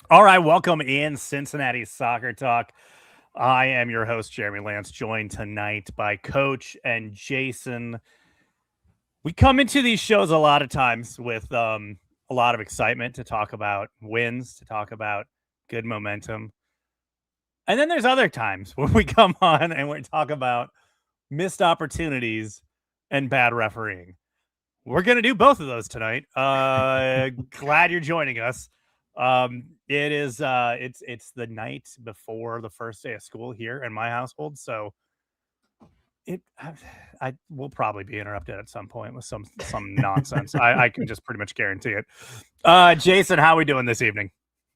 All right, welcome in Cincinnati Soccer Talk. I am your host, Jeremy Lance, joined tonight by Coach and Jason. We come into these shows a lot of times with a lot of excitement to talk about wins, to talk about good momentum. And then there's other times when we come on and we talk about missed opportunities and bad refereeing. We're going to do both of those tonight. Glad you're joining us. It is it's the night before the first day of school here in my household, so I will probably be interrupted at some point with some nonsense. I can just pretty much guarantee it. Jason, how are we doing this evening?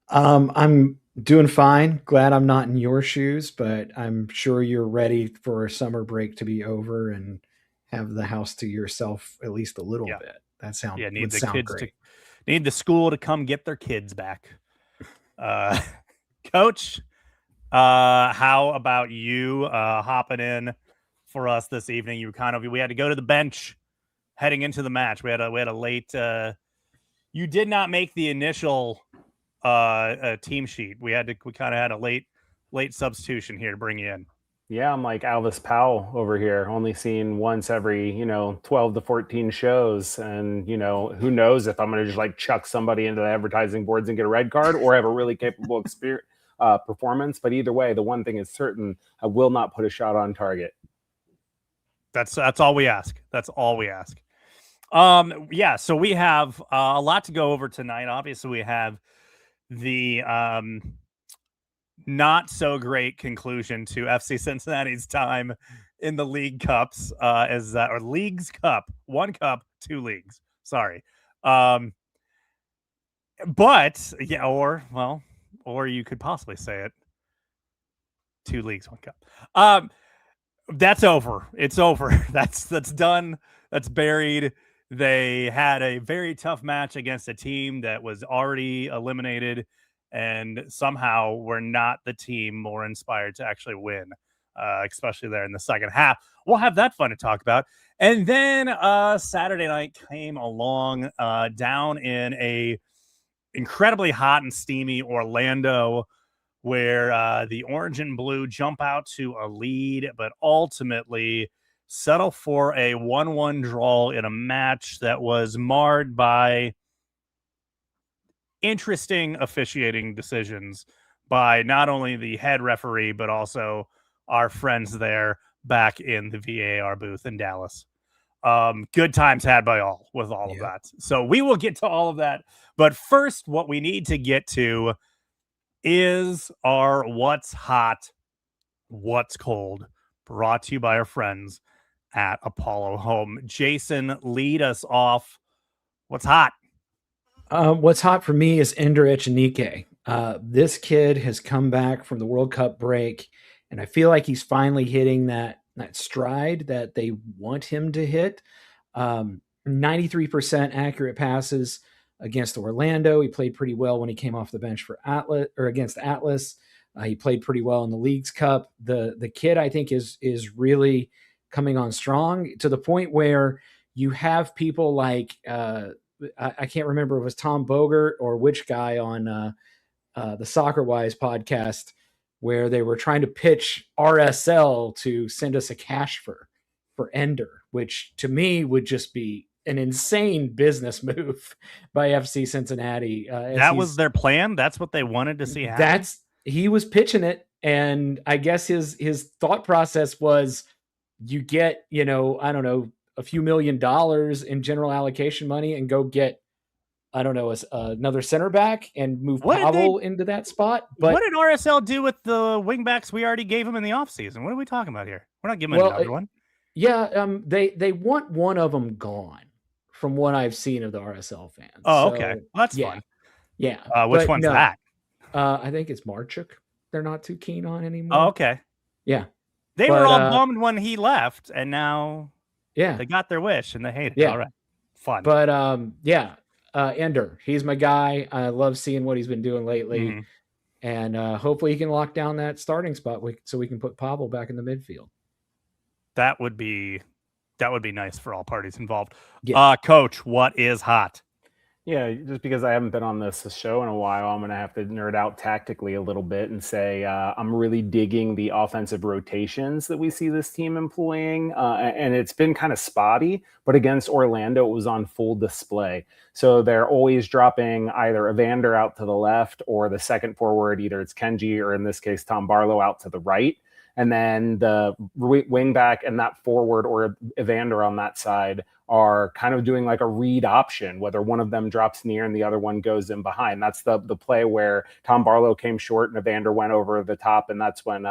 I'm doing fine. Glad I'm not in your shoes, but I'm sure you're ready for a summer break to be over and have the house to yourself at least a little Yeah, bit. That sound yeah. would sound great. Need the school to come get their kids back. Uh, Coach, how about you hopping in for us this evening? We had to go to the bench heading into the match. We had a late. You did not make the initial team sheet. We kind of had a late substitution here to bring you in. Yeah, I'm like Alvis Powell over here, only seen once every, 12 to 14 shows. And, who knows if I'm going to just like chuck somebody into the advertising boards and get a red card or have a really capable performance. But either way, the one thing is certain, I will not put a shot on target. That's all we ask. That's all we ask. Yeah, so we have a lot to go over tonight. Obviously, we have the not so great conclusion to FC Cincinnati's time in the League Cups, or Leagues Cup, 1 cup, 2 leagues. Sorry. But yeah, or you could possibly say it 2 leagues, 1 cup. That's over. It's over. That's done. That's buried. They had a very tough match against a team that was already eliminated, and somehow we're not the team more inspired to actually win, especially there in the second half. We'll have that fun to talk about. And then Saturday night came along down in a incredibly hot and steamy Orlando, where the orange and blue jump out to a lead, but ultimately settle for a 1-1 draw in a match that was marred by interesting officiating decisions by not only the head referee, but also our friends there back in the VAR booth in Dallas. Good times had by all with all of that. So we will get to all of that. But first, what we need to get to is our What's Hot, What's Cold, brought to you by our friends at Apollo Home. Jason, lead us off. What's hot? What's hot for me is Ender Echenike. This kid has come back from the World Cup break, and I feel like he's finally hitting that stride that they want him to hit. 93% accurate passes against Orlando. He played pretty well when he came off the bench for Atlas or against Atlas. He played pretty well in the Leagues Cup. The kid, I think, is really coming on strong to the point where you have people like I can't remember if it was Tom Bogert or which guy on the Soccer Wise podcast where they were trying to pitch RSL to send us a cash for Ender, which to me would just be an insane business move by FC Cincinnati. That was their plan. That's what they wanted to see happen. He was pitching it, and I guess his thought process was, you get, I don't know, a few $1 million in general allocation money and go get, I don't know, another center back and move Pavel into that spot. But what did RSL do with the wingbacks we already gave him in the offseason? What are we talking about here? We're not giving him another one. Yeah, they want one of them gone, from what I've seen of the RSL fans. Oh, okay. Well, that's fun. Yeah. Which one's that? I think it's Marchuk. They're not too keen on anymore. Oh, okay. Yeah. They were all bummed when he left, and now they got their wish, and they hate it. Yeah. All right. Fun. But, Ender, he's my guy. I love seeing what he's been doing lately. Mm-hmm. And hopefully he can lock down that starting spot so we can put Pavel back in the midfield. That would be nice for all parties involved. Yeah. Coach, what is hot? Yeah, just because I haven't been on this show in a while, I'm going to have to nerd out tactically a little bit and say I'm really digging the offensive rotations that we see this team employing. And it's been kind of spotty, but against Orlando, it was on full display. So they're always dropping either Evander out to the left or the second forward, either it's Kenji or in this case, Tom Barlow out to the right. And then the wing back and that forward or Evander on that side are kind of doing like a read option, whether one of them drops near and the other one goes in behind. That's the play where Tom Barlow came short and Evander went over the top, and that's when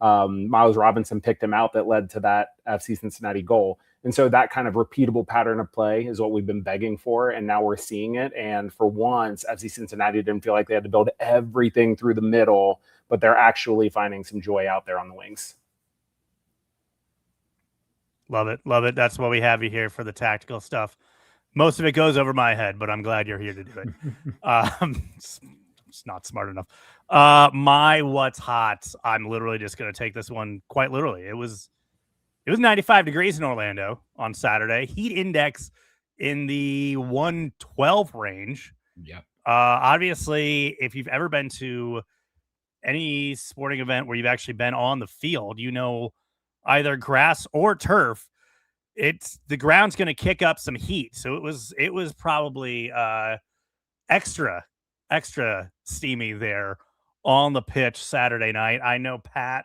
Miles Robinson picked him out that led to that FC Cincinnati goal. And so that kind of repeatable pattern of play is what we've been begging for, and now we're seeing it. And for once, FC Cincinnati didn't feel like they had to build everything through the middle, but they're actually finding some joy out there on the wings. Love it. Love it. That's why we have you here for the tactical stuff. Most of it goes over my head, but I'm glad you're here to do it. It's not smart enough. My what's hot, I'm literally just going to take this one quite literally. It was 95 degrees in Orlando on Saturday. Heat index in the 112 range. Yep. Obviously, if you've ever been to any sporting event where you've actually been on the field, you know, either grass or turf, it's the ground's going to kick up some heat. So it was probably extra steamy there on the pitch Saturday night. I know Pat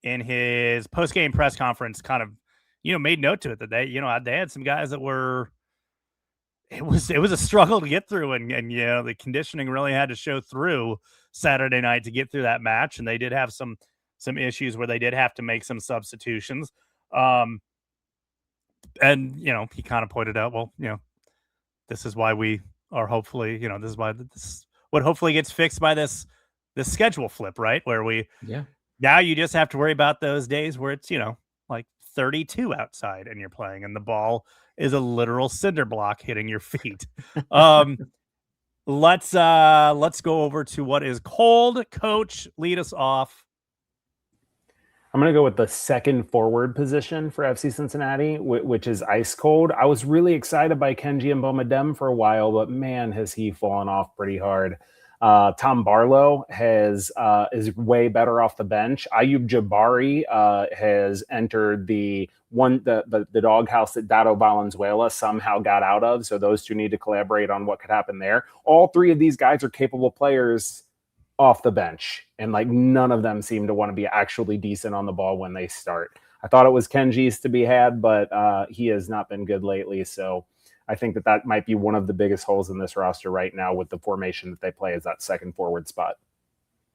in his post-game press conference kind of, you know, made note to it that they had some guys that were, it was a struggle to get through, and you know, the conditioning really had to show through Saturday night to get through that match, and they did have some issues where they did have to make some substitutions. And you know, he kind of pointed out, well, you know, this is why we are hopefully, you know, this is why this what hopefully gets fixed by this schedule flip, right? Where now you just have to worry about those days where it's, you know, like 32 outside and you're playing and the ball is a literal cinder block hitting your feet. Let's go over to what is cold. Coach, lead us off. I'm going to go with the second forward position for FC Cincinnati, which is ice cold. I was really excited by Kenji and Bomadem for a while, but man, has he fallen off pretty hard. Tom Barlow is way better off the bench. Ayub Jabari has entered the doghouse that Dato Valenzuela somehow got out of. So those two need to collaborate on what could happen there. All three of these guys are capable players off the bench, and like none of them seem to want to be actually decent on the ball when they start. I thought it was Kenji's to be had, but he has not been good lately. So I think that might be one of the biggest holes in this roster right now with the formation that they play, is that second forward spot.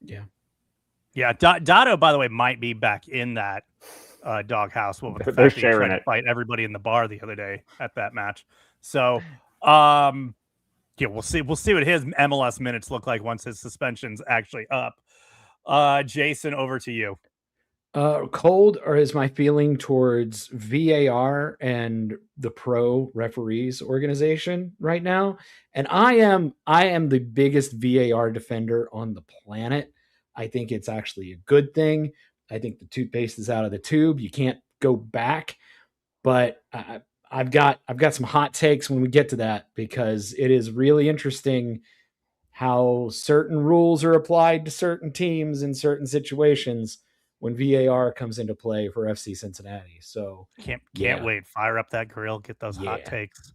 Yeah. Dato, by the way, might be back in that doghouse. Well, the they're fact sharing to it. fight everybody in the bar the other day at that match. So, yeah, we'll see what his MLS minutes look like once his suspension's actually up. Jason, over to you. Cold, or is my feeling towards VAR and the pro referees organization right now. And I am the biggest VAR defender on the planet. I think it's actually a good thing. I think the toothpaste is out of the tube. You can't go back, but I've got some hot takes when we get to that, because it is really interesting how certain rules are applied to certain teams in certain situations when VAR comes into play for FC Cincinnati. So can't wait. Fire up that grill. Get those hot takes.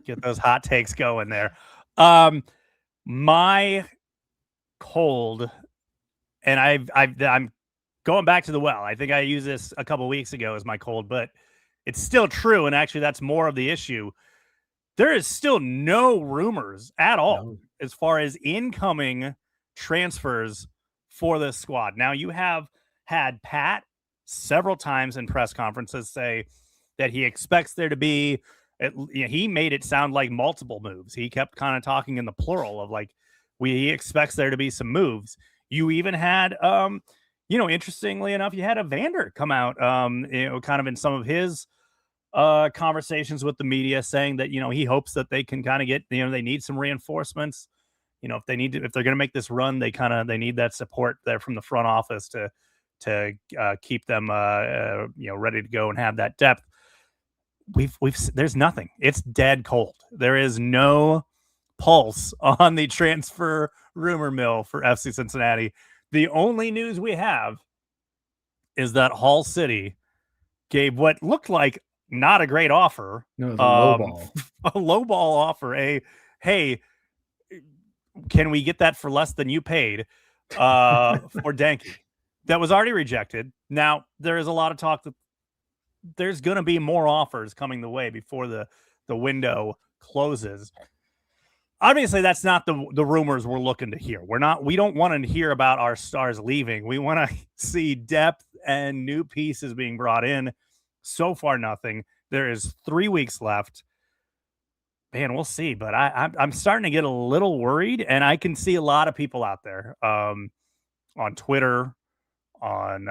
Get those hot takes going there. My cold, and I'm going back to the well. I think I used this a couple weeks ago as my cold, but it's still true. And actually, that's more of the issue. There is still no rumors at all as far as incoming transfers for this squad. Now, you have had Pat several times in press conferences say that he expects there to be, he made it sound like multiple moves. He kept kind of talking in the plural of like, he expects there to be some moves. You even had, interestingly enough, you had Evander come out, kind of in some of his conversations with the media, saying that, he hopes that they can kind of get, they need some reinforcements. If they're going to make this run, they need that support there from the front office to keep them, ready to go and have that depth. there's nothing. It's dead cold. There is no pulse on the transfer rumor mill for FC Cincinnati. The only news we have is that Hull City gave what looked like not a great offer. No, the low ball. A low ball offer. Hey, can we get that for less than you paid for Danke? That was already rejected. Now, there is a lot of talk that there's going to be more offers coming the way before the window closes. Obviously, that's not the rumors we're looking to hear. We don't want to hear about our stars leaving. We want to see depth and new pieces being brought in. So far, nothing. There is 3 weeks left. Man, we'll see. But I'm starting to get a little worried, and I can see a lot of people out there on Twitter, on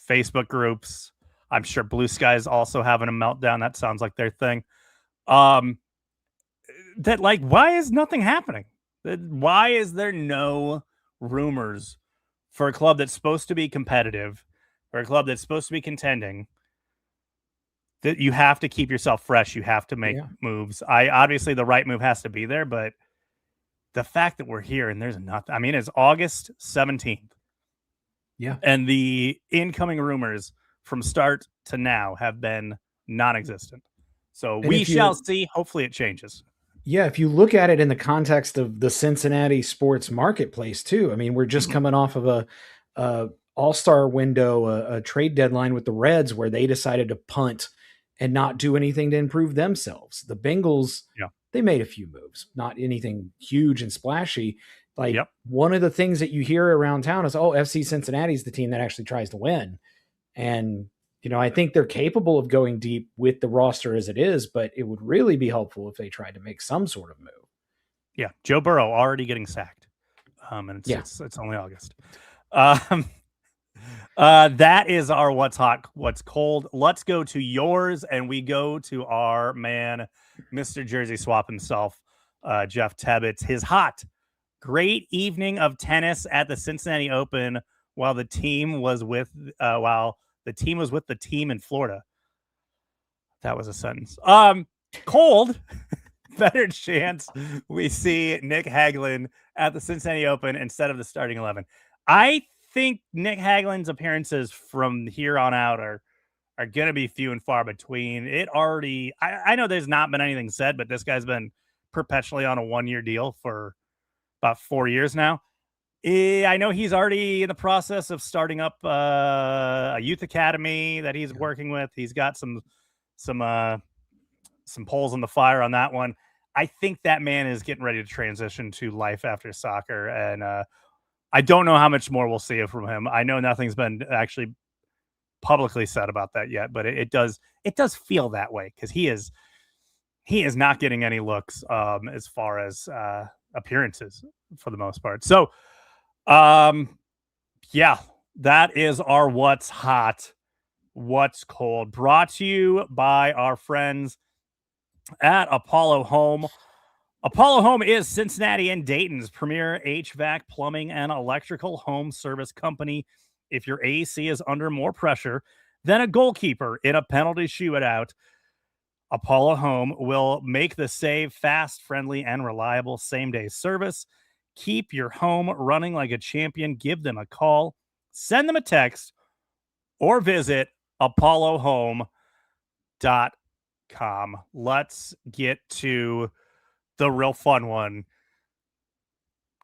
Facebook groups. I'm sure Blue Sky is also having a meltdown. That sounds like their thing. That like, why is nothing happening? Why is there no rumors for a club that's supposed to be competitive, for a club that's supposed to be contending? That you have to keep yourself fresh. You have to make moves. Obviously the right move has to be there, but the fact that we're here and there's nothing. I mean, it's August 17th. Yeah. And the incoming rumors from start to now have been non-existent. So we shall see. Hopefully it changes. Yeah, if you look at it in the context of the Cincinnati sports marketplace too, I mean, we're just coming off of a all-star window, a trade deadline with the Reds where they decided to punt and not do anything to improve themselves. The Bengals, they made a few moves, not anything huge and splashy. Like one of the things that you hear around town is, FC Cincinnati is the team that actually tries to win. And, I think they're capable of going deep with the roster as it is, but it would really be helpful if they tried to make some sort of move. Yeah. Joe Burrow already getting sacked. And it's only August. That is our what's hot, what's cold. Let's go to yours, and we go to our man, Mr. Jersey Swap himself, Jeff Tebbets. His hot, great evening of tennis at the Cincinnati Open while the team was with the team in Florida. That was a sentence. Cold. Better chance we see Nick Hagglund at the Cincinnati Open instead of the starting 11. I think Nick Hagglund's appearances from here on out are going to be few and far between. I know there's not been anything said, but this guy's been perpetually on a 1-year deal for about 4 years now. I know he's already in the process of starting up a youth academy that he's working with. He's got some poles in the fire on that one. I think that man is getting ready to transition to life after soccer, and I don't know how much more we'll see from him. I know nothing's been actually publicly said about that yet, but it does feel that way because he is not getting any looks as far as appearances for the most part. So, that is our what's hot, what's cold, brought to you by our friends at Apollo Home. Apollo Home is Cincinnati and Dayton's premier HVAC, plumbing, and electrical home service company. If your AC is under more pressure than a goalkeeper in a penalty shootout, Apollo Home will make the save fast, friendly, and reliable same-day service. Keep your home running like a champion. Give them a call, send them a text, or visit apollohome.com. Let's get to the real fun one.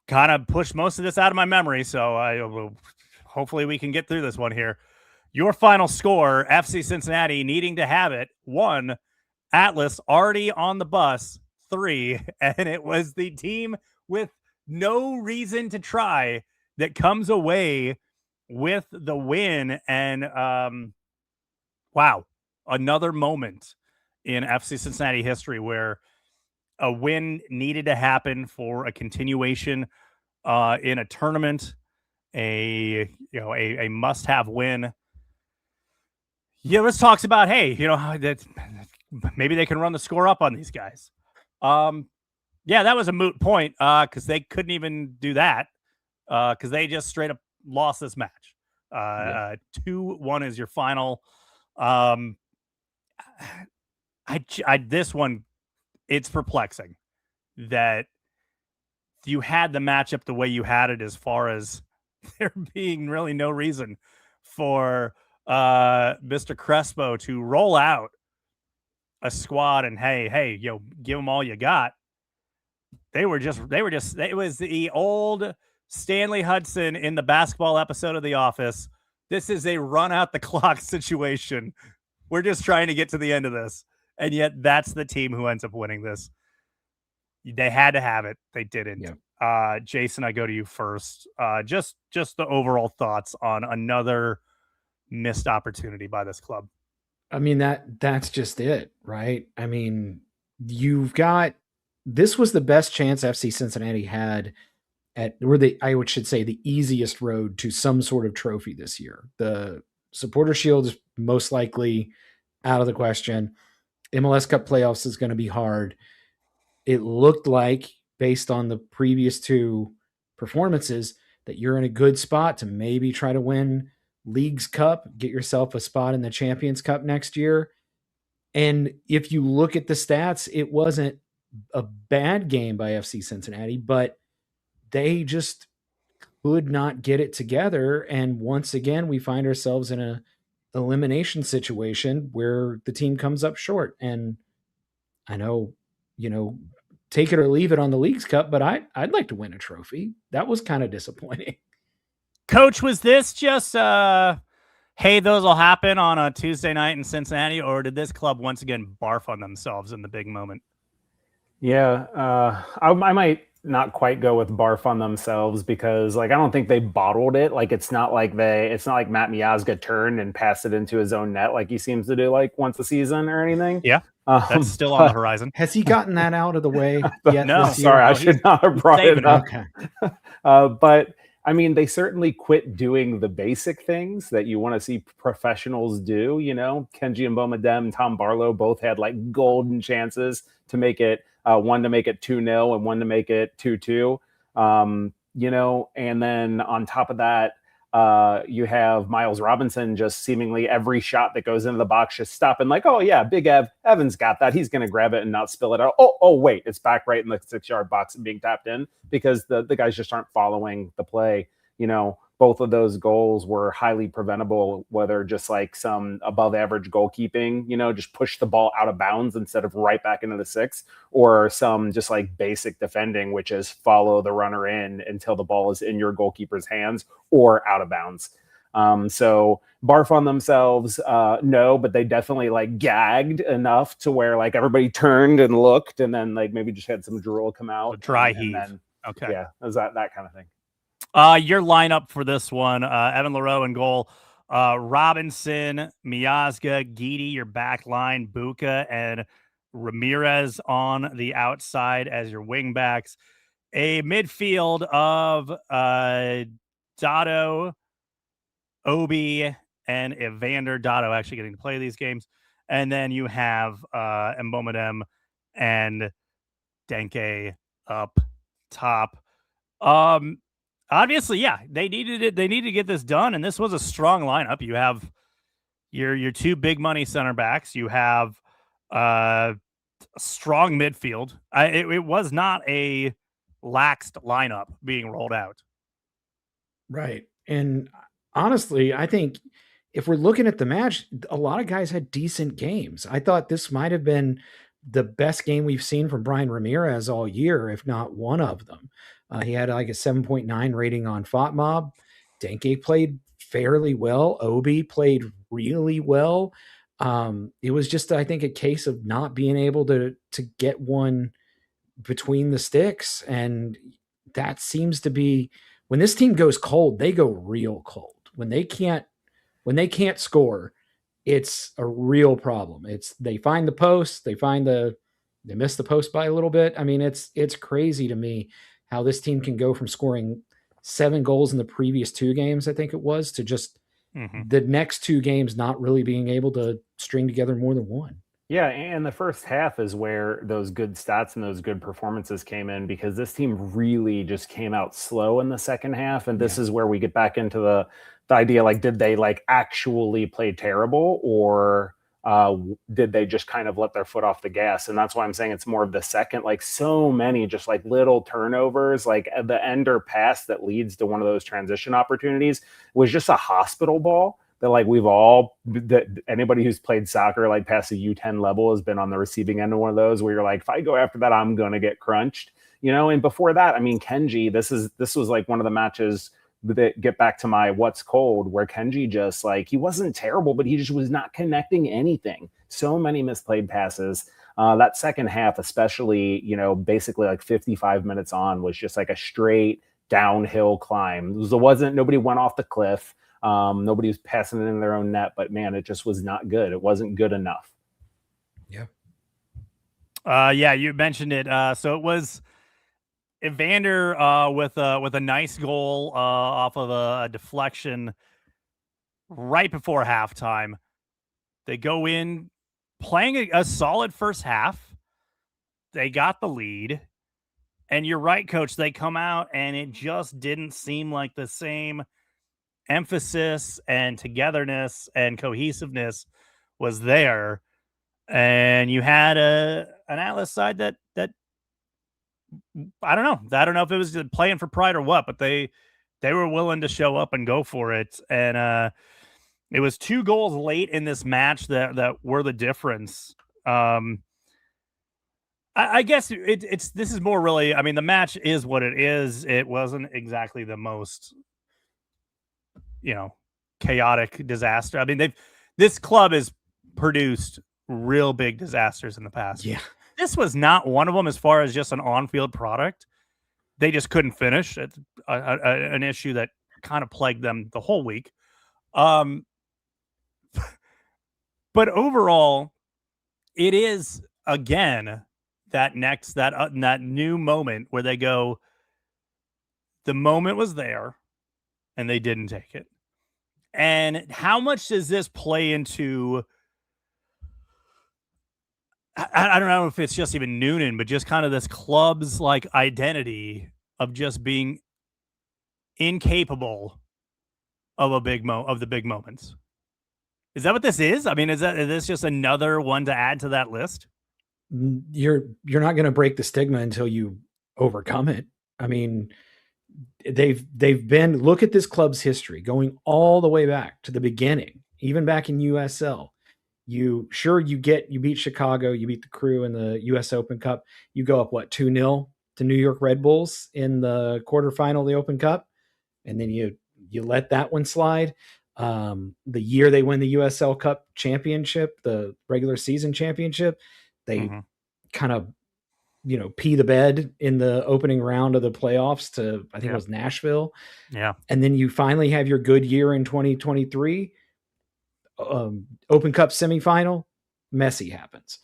Kind of pushed most of this out of my memory, so hopefully we can get through this one here. Your final score, FC Cincinnati needing to have it, 1. Atlas already on the bus, 3. And it was the team with no reason to try that comes away with the win. And wow, another moment in FC Cincinnati history where a win needed to happen for a continuation in a tournament, a must-have win. Yeah, let's talk about, hey, that maybe they can run the score up on these guys. That was a moot point because they couldn't even do that because they just straight up lost this match. 2-1 is your final. this one, it's perplexing that you had the matchup the way you had it, as far as there being really no reason for Mr. Crespo to roll out a squad and hey, give them all you got. It was the old Stanley Hudson in the basketball episode of The Office. This is a run out the clock situation. We're just trying to get to the end of this. And yet that's the team who ends up winning this. They had to have it. They didn't. Yeah. Jason, I go to you first. Just the overall thoughts on another missed opportunity by this club. I mean, that's just it, right? I mean, this was the best chance FC Cincinnati had I should say the easiest road to some sort of trophy this year. The Supporter Shield is most likely out of the question. MLS Cup playoffs is going to be hard. It looked like, based on the previous two performances, that you're in a good spot to maybe try to win Leagues Cup, get yourself a spot in the Champions Cup next year. And if you look at the stats, it wasn't a bad game by FC Cincinnati, but they just could not get it together. And once again, we find ourselves in a elimination situation where the team comes up short. And I know, take it or leave it on the Leagues Cup, but I'd like to win a trophy. That was kind of disappointing. Coach, was this just hey, those will happen on a Tuesday night in Cincinnati, or did this club once again barf on themselves in the big moment? Yeah, I might not quite go with barf on themselves, because I don't think they bottled it. It's not like Matt Miazga turned and passed it into his own net like he seems to do once a season or anything. Yeah. That's still on the horizon. Has he gotten that out of the way yet? No, sorry, I should not have brought it up. Okay. But I mean, they certainly quit doing the basic things that you want to see professionals do. Kenji and Bomadem and Tom Barlow both had golden chances to make it, one to make it 2-0 and one to make it 2-2. And then on top of that, you have Miles Robinson just seemingly every shot that goes into the box just stopping oh yeah, Big Evan's got that. He's going to grab it and not spill it out. Oh wait, it's back right in the 6-yard box and being tapped in, because the guys just aren't following the play. Both of those goals were highly preventable, whether just some above average goalkeeping, just push the ball out of bounds instead of right back into the 6, or some just basic defending, which is follow the runner in until the ball is in your goalkeeper's hands or out of bounds. So barf on themselves, no, but they definitely gagged enough to where everybody turned and looked, and then maybe just had some drool come out. Dry heave. Then, okay. Yeah, it was that kind of thing. Your lineup for this one, Evan Leroux in goal, Robinson, Miazga, Guidi, your back line, Buka, and Ramirez on the outside as your wing backs. A midfield of Dotto, Obi, and Evander. Dotto actually getting to play these games. And then you have Mbomedem and Denke up top. Obviously, yeah, they needed it. They needed to get this done, and this was a strong lineup. You have your two big money center backs. You have a strong midfield. It was not a laxed lineup being rolled out. Right. And honestly, I think if we're looking at the match, a lot of guys had decent games. I thought this might have been the best game we've seen from Brian Ramirez all year, if not one of them. He had a 7.9 rating on FOTMob. Denke played fairly well. Obi played really well. It was just, I think, a case of not being able to get one between the sticks. And that seems to be, when this team goes cold, they go real cold. When they can't score, it's a real problem. They find the post, they miss the post by a little bit. I mean, it's crazy to me how this team can go from scoring 7 goals in the previous 2 games, I think it was, to just the next 2 games not really being able to string together more than one. Yeah, and the first half is where those good stats and those good performances came in, because this team really just came out slow in the second half. And this is where we get back into the idea, did they actually play terrible, or did they just kind of let their foot off the gas? And that's why I'm saying it's more of the second, like so many just like little turnovers, like the ender pass that leads to one of those transition opportunities was just a hospital ball that like that anybody who's played soccer like past the U10 level has been on the receiving end of one of those where you're like, if I go after that, I'm going to get crunched, and before that, I mean, Kenji, this was like one of the matches that get back to my what's cold, where Kenji just like, he wasn't terrible, but he just was not connecting anything. So many misplayed passes. That second half, especially, basically like 55 minutes on, was just like a straight downhill climb. Nobody went off the cliff. Nobody was passing it in their own net, but man, it just was not good. It wasn't good enough. Yeah. Yeah, you mentioned it. So it was Evander with a nice goal off of a deflection right before halftime. They go in playing a solid first half. They got the lead. And you're right, Coach. They come out and it just didn't seem like the same emphasis and togetherness and cohesiveness was there. And you had an Atlas side that I don't know. I don't know if it was playing for pride or what, but they were willing to show up and go for it. And it was 2 goals late in this match that were the difference. I guess this is more really, I mean, the match is what it is. It wasn't exactly the most, chaotic disaster. I mean, this club has produced real big disasters in the past. Yeah. This was not one of them as far as just an on-field product. They just couldn't finish. It's an issue that kind of plagued them the whole week. But overall, it is, again, that new moment where they go, the moment was there, and they didn't take it. And how much does this play into... I don't know if it's just even Noonan, but just kind of this club's like identity of just being incapable of the big moments. Is that what this is? I mean, is this just another one to add to that list? You're not going to break the stigma until you overcome it. I mean, they've been, look at this club's history going all the way back to the beginning, even back in USL. You beat Chicago, you beat the Crew in the US Open Cup. You go up 2-0 to New York Red Bulls in the quarterfinal of the Open Cup, and then you let that one slide. The year they win the USL Cup championship, the regular season championship, they kind of pee the bed in the opening round of the playoffs to, I think it was Nashville. Yeah. And then you finally have your good year in 2023. Open Cup semifinal, Messi happens.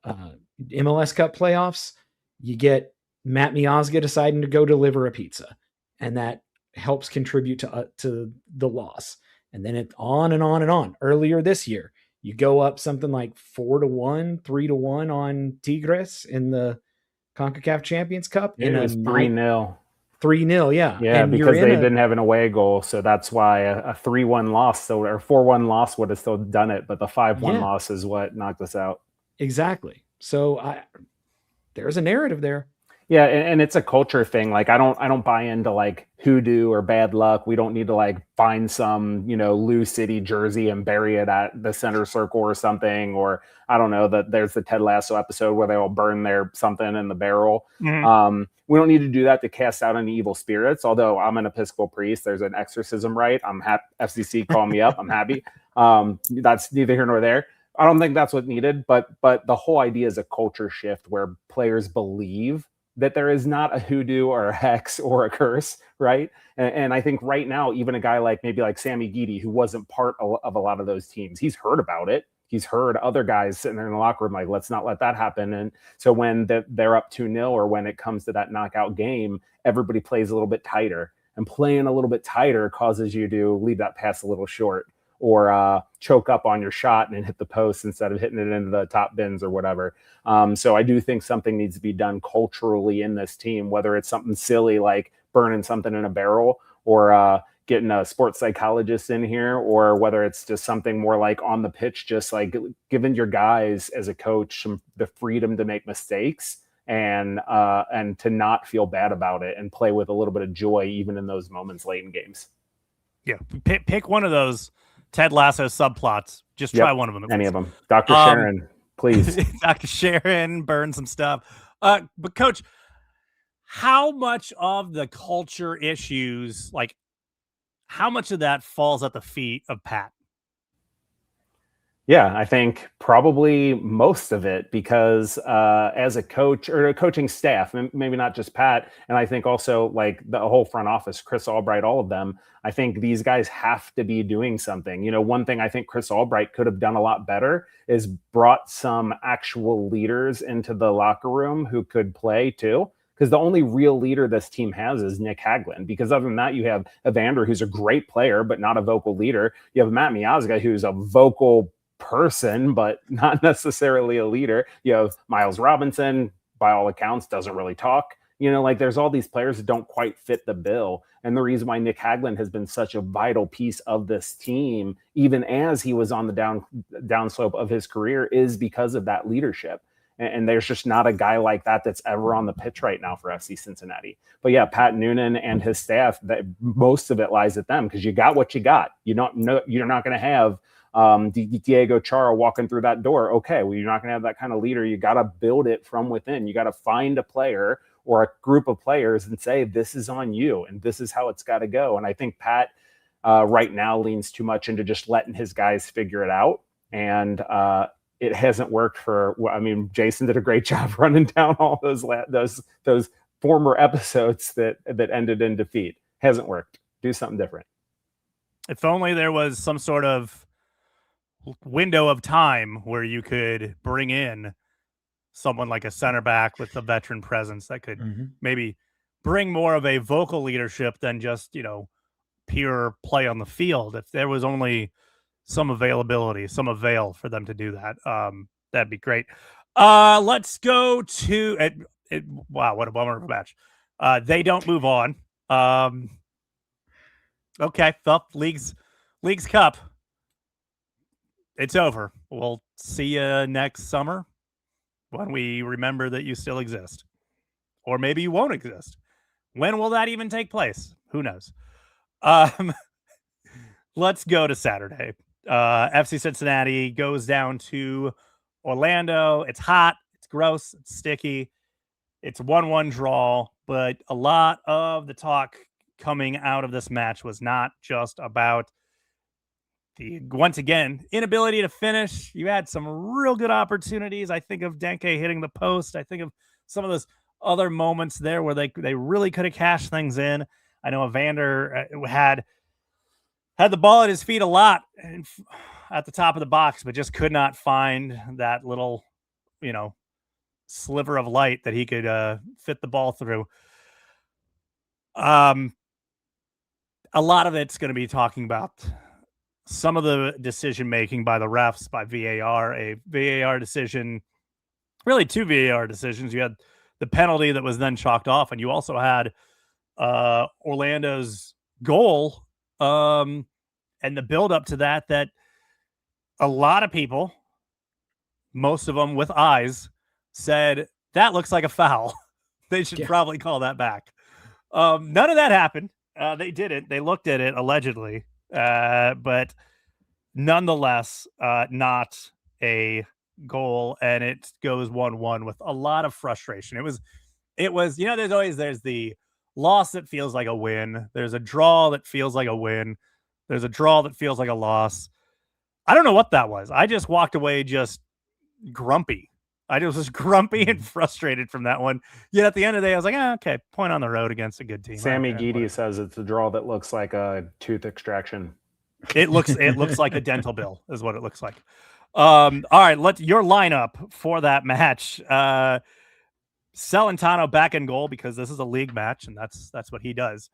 MLS Cup playoffs, you get Matt Miazga deciding to go deliver a pizza, and that helps contribute to the loss. And then it on and on and on. Earlier this year, you go up something like 4-1, 3-1 on Tigres in the CONCACAF Champions Cup. It was 3-0. 3-0, yeah. Yeah, and because they didn't have an away goal, so that's why a 3-1 loss, or 4-1 loss would have still done it, but the 5-1 loss is what knocked us out. Exactly. So there's a narrative there. Yeah, and it's a culture thing. Like I don't buy into like hoodoo or bad luck. We don't need to like find some, Lou City jersey and bury it at the center circle or something. Or I don't know, that there's the Ted Lasso episode where they all burn their something in the barrel. Mm-hmm. We don't need to do that to cast out any evil spirits. Although I'm an Episcopal priest, there's an exorcism rite. I'm happy. FCC, call me up. I'm happy. That's neither here nor there. I don't think that's what's needed. But the whole idea is a culture shift where players believe that there is not a hoodoo or a hex or a curse, right? And I think right now, even a guy like maybe like Sammy Guidi, who wasn't part of a lot of those teams, he's heard about it. He's heard other guys sitting there in the locker room like, let's not let that happen. And so when they're up 2-0 or when it comes to that knockout game, everybody plays a little bit tighter. And playing a little bit tighter causes you to leave that pass a little short, or choke up on your shot and hit the post instead of hitting it into the top bins or whatever. So I do think something needs to be done culturally in this team, whether it's something silly like burning something in a barrel or getting a sports psychologist in here, or whether it's just something more like on the pitch, just like giving your guys as a coach the freedom to make mistakes and to not feel bad about it and play with a little bit of joy even in those moments late in games. Yeah, pick one of those Ted Lasso subplots. Just try one of them. Any of them. Dr. Sharon, please. Dr. Sharon, burn some stuff. But Coach, how much of the culture issues, like how much of that falls at the feet of Pat? Yeah, I think probably most of it, because as a coach or a coaching staff, maybe not just Pat, and I think also like the whole front office, Chris Albright, all of them, I think these guys have to be doing something. You know, one thing I think Chris Albright could have done a lot better is brought some actual leaders into the locker room who could play too. Because the only real leader this team has is Nick Hagglund. Because other than that, you have Evander, who's a great player, but not a vocal leader. You have Matt Miazga, who's a vocal person, but not necessarily a leader. You have Miles Robinson, by all accounts, doesn't really talk. You know, like there's all these players that don't quite fit the bill. And the reason why Nick Hagglund has been such a vital piece of this team, even as he was on the downslope of his career, is because of that leadership. And there's just not a guy like that that's ever on the pitch right now for FC Cincinnati. But yeah, Pat Noonan and his staff, that most of it lies at them, because you got what you got. You don't know, you're not going to have Diego Chara walking through that door. Okay, well, you're not going to have that kind of leader. You got to build it from within. You got to find a player or a group of players and say, this is on you and this is how it's got to go. And I think Pat right now leans too much into just letting his guys figure it out. And it hasn't worked for, I mean, Jason did a great job running down all those former episodes that ended in defeat. Hasn't worked. Do something different. If only there was some sort of window of time where you could bring in someone like a center back with a veteran presence that could maybe bring more of a vocal leadership than just, you know, pure play on the field. If there was only some availability, some avail for them to do that, that'd be great. Let's go to wow, what a bummer of a match. They don't move on. Okay, well, League's Cup, it's over. We'll see you next summer when we remember that you still exist. Or maybe you won't exist. When will that even take place? Who knows? Let's go to Saturday. FC Cincinnati goes down to Orlando. It's hot. It's gross. It's sticky. It's 1-1 draw. But a lot of the talk coming out of this match was not just about the, once again, inability to finish. You had some real good opportunities. I think of Denke hitting the post. I think of some of those other moments there where they really could have cashed things in. I know Evander had the ball at his feet a lot at the top of the box, but just could not find that little, you know, sliver of light that he could fit the ball through. A lot of it's going to be talking about some of the decision-making by the refs, by VAR, a VAR decision, really two VAR decisions. You had the penalty that was then chalked off, and you also had Orlando's goal and the build-up to that a lot of people, most of them with eyes, said, that looks like a foul. They should probably call that back. None of that happened. They didn't. They looked at it, allegedly. But nonetheless, not a goal, and it goes 1-1 with a lot of frustration. It was, you know, there's the loss that feels like a win. There's a draw that feels like a win. There's a draw that feels like a loss. I don't know what that was. I just walked away just grumpy. I just was grumpy and frustrated from that one. Yet at the end of the day, I was like, okay, point on the road against a good team. Sammy Guidi says it's a draw that looks like a tooth extraction. It looks like a dental bill is what it looks like. All right, your lineup for that match. Celentano back in goal because this is a league match, and that's what he does.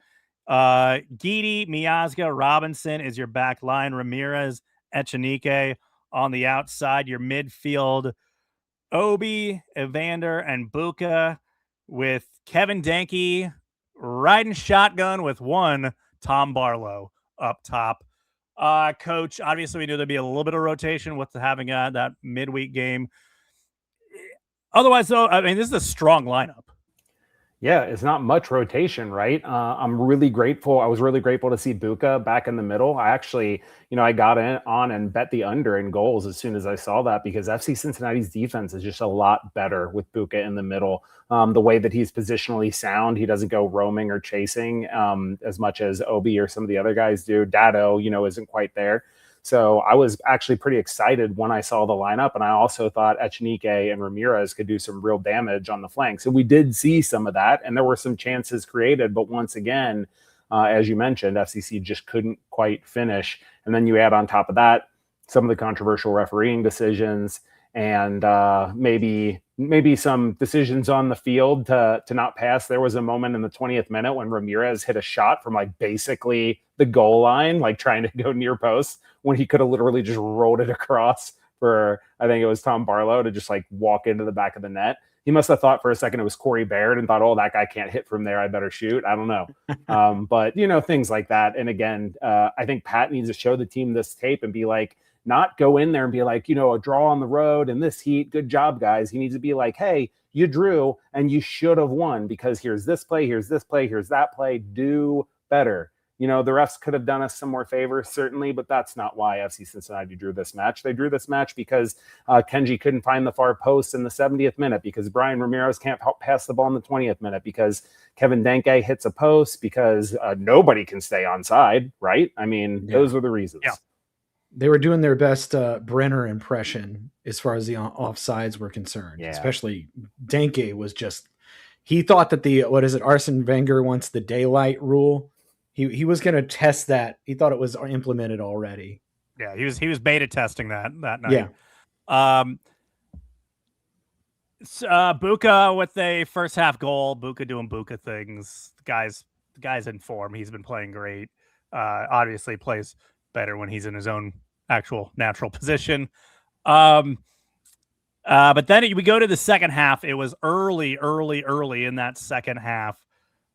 Guidi, Miazga, Robinson is your back line. Ramirez, Echenique on the outside. Your midfield, Obi, Evander, and Buka, with Kevin Denke riding shotgun with one Tom Barlow up top. Coach, obviously we knew there'd be a little bit of rotation with having that midweek game. Otherwise, though, I mean, this is a strong lineup. Yeah, it's not much rotation, right? I'm really grateful. I was really grateful to see Buka back in the middle. I actually, I got on and bet the under in goals as soon as I saw that, because FC Cincinnati's defense is just a lot better with Buka in the middle. The way that he's positionally sound, he doesn't go roaming or chasing as much as Obi or some of the other guys do. Dado, isn't quite there. So I was actually pretty excited when I saw the lineup, and I also thought Echenique and Ramirez could do some real damage on the flanks. And we did see some of that, and there were some chances created. But once again, as you mentioned, FCC just couldn't quite finish. And then you add on top of that some of the controversial refereeing decisions and maybe some decisions on the field to not pass. There was a moment in the 20th minute when Ramirez hit a shot from basically the goal line, trying to go near post, when he could have literally just rolled it across for, I think it was Tom Barlow, to just walk into the back of the net. He must have thought for a second it was Corey Baird and thought, oh, that guy can't hit from there, I better shoot. I don't know. But, things like that. And again, I think Pat needs to show the team this tape and be not go in there and be a draw on the road in this heat. Good job, guys. He needs to be hey, you drew and you should have won, because here's this play, here's this play, here's that play. Do better. The refs could have done us some more favors, certainly, but that's not why FC Cincinnati drew this match. They drew this match because Kenji couldn't find the far post in the 70th minute, because Brian Ramirez can't pass the ball in the 20th minute, because Kevin Denke hits a post, because nobody can stay onside, right? I mean, those are the reasons. Yeah. They were doing their best Brenner impression as far as the offsides were concerned. Yeah. Especially Denke was just, he thought that Arsene Wenger wants the daylight rule. He was going to test that. He thought it was implemented already. Yeah, he was beta testing that night. Yeah. Buka with a first half goal. Buka doing Buka things. The guy's in form. He's been playing great. Obviously plays better when he's in his own actual natural position. But then we go to the second half. It was early in that second half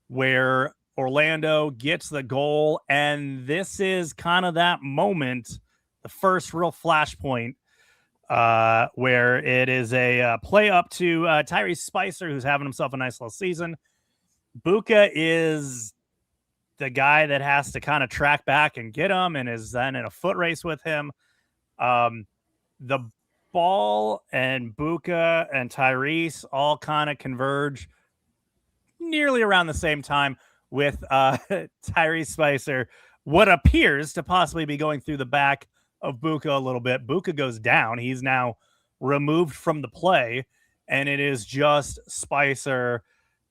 where Orlando gets the goal, and this is kind of that moment, the first real flashpoint, where it is a play up to Tyrese Spicer, who's having himself a nice little season. Buka is the guy that has to kind of track back and get him, and is then in a foot race with him. The ball and Buka and Tyrese all kind of converge nearly around the same time, with Tyrese Spicer, what appears to possibly be going through the back of Buka a little bit. Buka goes down. He's now removed from the play, and it is just Spicer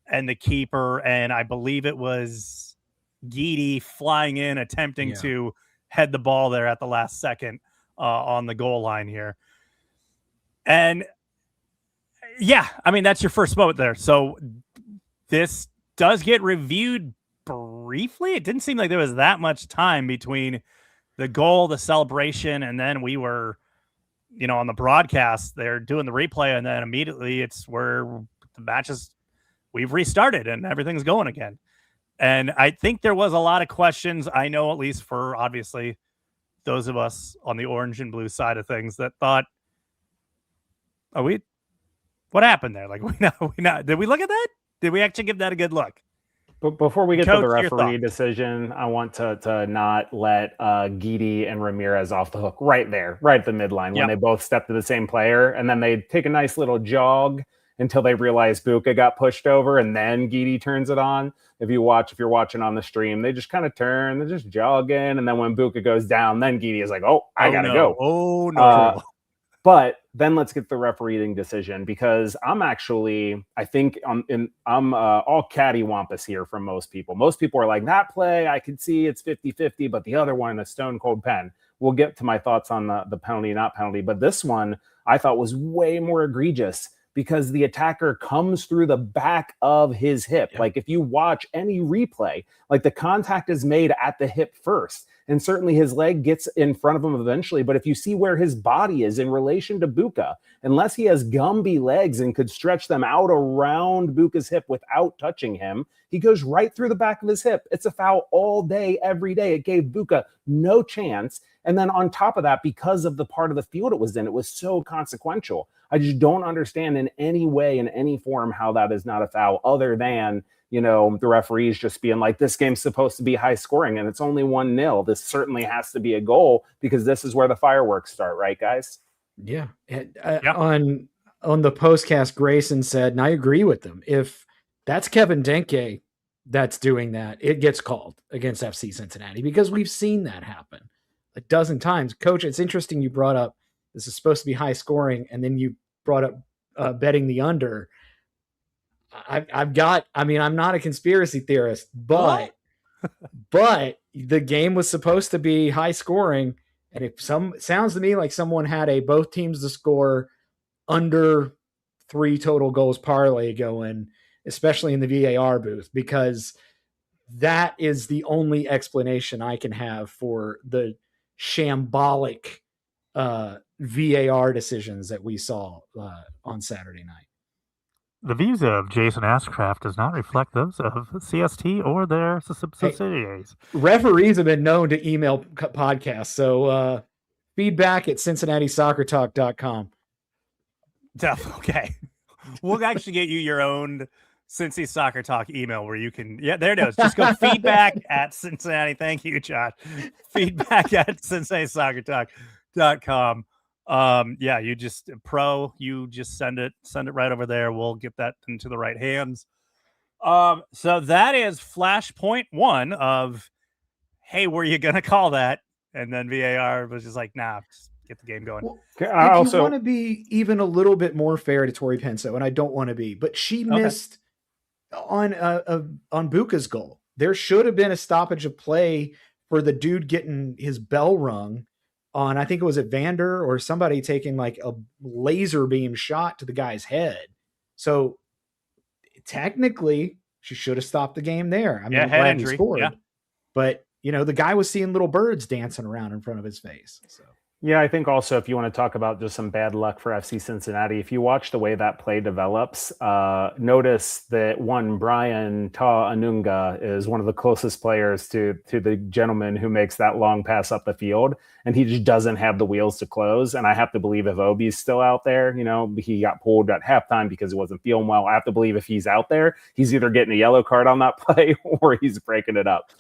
and the keeper, and I believe it was Guidi flying in, attempting to head the ball there at the last second on the goal line here. And yeah, I mean, that's your first moment there. So this does get reviewed briefly. It didn't seem like there was that much time between the goal, the celebration, and then we were, on the broadcast, they're doing the replay, and then immediately it's where the matches, we've restarted and everything's going again. And I think there was a lot of questions, I know, at least for obviously those of us on the orange and blue side of things, that thought, what happened there? Did we look at that? Did we actually give that a good look? But before we get to the referee decision, I want to not let Guidi and Ramirez off the hook right there, right at the midline, when they both step to the same player, and then they take a nice little jog until they realize Buka got pushed over, and then Guidi turns it on. If you're watching on the stream, they just kind of turn, they're just jogging, and then when Buka goes down, then Guidi is like, "Oh, I gotta go." Oh no! But then let's get the refereeing decision, because I'm all cattywampus here from most people. Most people are like, that play, I could see it's 50-50, but the other one, a stone cold pen. We'll get to my thoughts on the penalty, not penalty. But this one I thought was way more egregious, because the attacker comes through the back of his hip. If you watch any replay, the contact is made at the hip first. And certainly his leg gets in front of him eventually. But if you see where his body is in relation to Buka, unless he has Gumby legs and could stretch them out around Buka's hip without touching him, he goes right through the back of his hip. It's a foul all day, every day. It gave Buka no chance. And then on top of that, because of the part of the field it was in, it was so consequential. I just don't understand in any way, in any form, how that is not a foul, other than, you know, the referees just being like, this game's supposed to be high scoring and it's only 1-0. This certainly has to be a goal because this is where the fireworks start, right, guys? Yeah. On the postcast, Grayson said, and I agree with them, if that's Kevin Denke that's doing that, it gets called against FC Cincinnati, because we've seen that happen a dozen times. Coach, it's interesting you brought up this is supposed to be high scoring, and then you brought up betting the under. I'm not a conspiracy theorist, but the game was supposed to be high scoring. And it sounds to me like someone had both teams to score under 3 total goals parlay going, especially in the VAR booth, because that is the only explanation I can have for the shambolic VAR decisions that we saw on Saturday night. The views of Jason Ashcraft does not reflect those of CST or their subsidiaries. Referees have been known to email podcasts, so feedback at CincinnatiSoccerTalk.com. Okay. We'll actually get you your own Cincy Soccer Talk email where you can, there it is. Just go feedback at Cincinnati. Thank you, Josh. Feedback at CincinnatiSoccerTalk.com. You just send it right over there. We'll get that into the right hands. So that is flashpoint 1 of, hey, were you gonna call that? And then VAR was just like, nah, just get the game going. Well, if you want to be even a little bit more fair to Tori Penso, and I don't want to be, but she missed on Buka's goal. There should have been a stoppage of play for the dude getting his bell rung on, I think it was at Vander or somebody taking like a laser beam shot to the guy's head. So technically she should have stopped the game there. I mean, I'm glad he scored, but you know, the guy was seeing little birds dancing around in front of his face. So. Yeah, I think also if you want to talk about just some bad luck for FC Cincinnati, if you watch the way that play develops, notice that Brian Ta Anunga is one of the closest players to the gentleman who makes that long pass up the field, and he just doesn't have the wheels to close. And I have to believe if Obi's still out there, you know, he got pulled at halftime because he wasn't feeling well. I have to believe if he's out there, he's either getting a yellow card on that play or he's breaking it up.